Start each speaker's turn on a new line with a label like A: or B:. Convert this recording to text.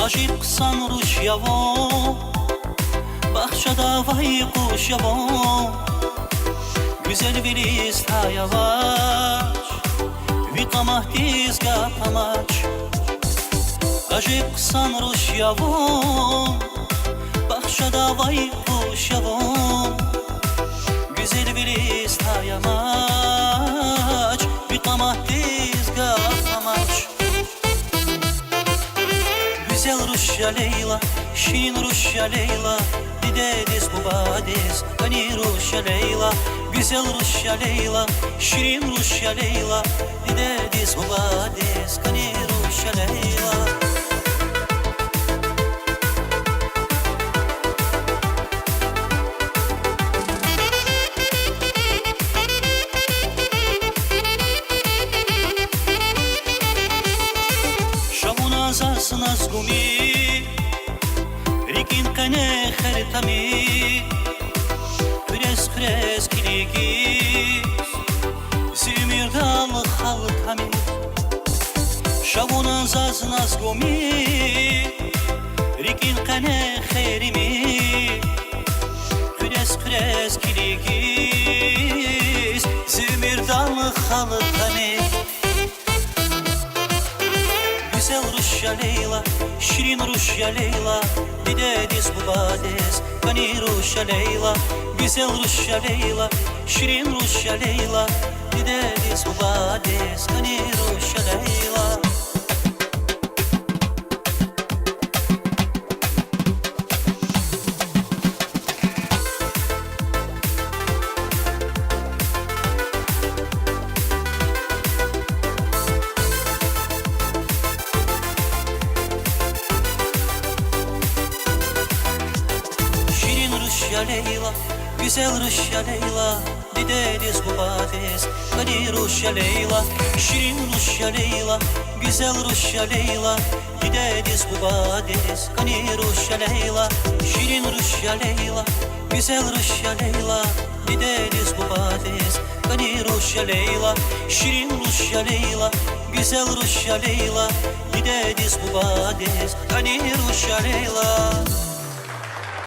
A: Aşıksan ruş yavon, bahçada vay kuş yavon. Güzel veliz ta yavaş, vikamah dizga pamaç. Aşıksan ruş yavon, bahçada vay kuş yavon. Güzel veliz ta yamaç, vikamah dizga pamaç. Güzel Ruşya Leyla, şirin Ruşya Leyla, didediz mubadiz, gani Ruşya Leyla. Güzel Ruşya Leyla, şirin Ruşya Leyla, didediz mubadiz, gani Ruşya Leyla. Nas gumi, rikin kane kharitami, kres kiligis, zimir dal khaltami. Shavuna zaz nas gumi, rikin kane khairimi, kres kiligis, zimir dal khaltami. Güzel Ruşya Leyla, şirin Ruşya Leyla, didediz mubadiz, gani Ruşya Leyla. Güzel Ruşya Leyla, şirin Ruşya Leyla, didediz mubadiz, gani Ruşya Leyla. Ruşya Leyla, güzel Ruşya Leyla, didediz mubadiz, gani Ruşya Leyla. Şirin Ruşya Leyla, güzel Ruşya Leyla, didediz mubadiz, gani Ruşya Leyla. Şirin Ruşya Leyla, güzel Ruşya Leyla, didediz mubadiz, gani Ruşya Leyla. Şirin Ruşya Leyla, güzel Ruşya Leyla, didediz mubadiz, gani Ruşya Leyla.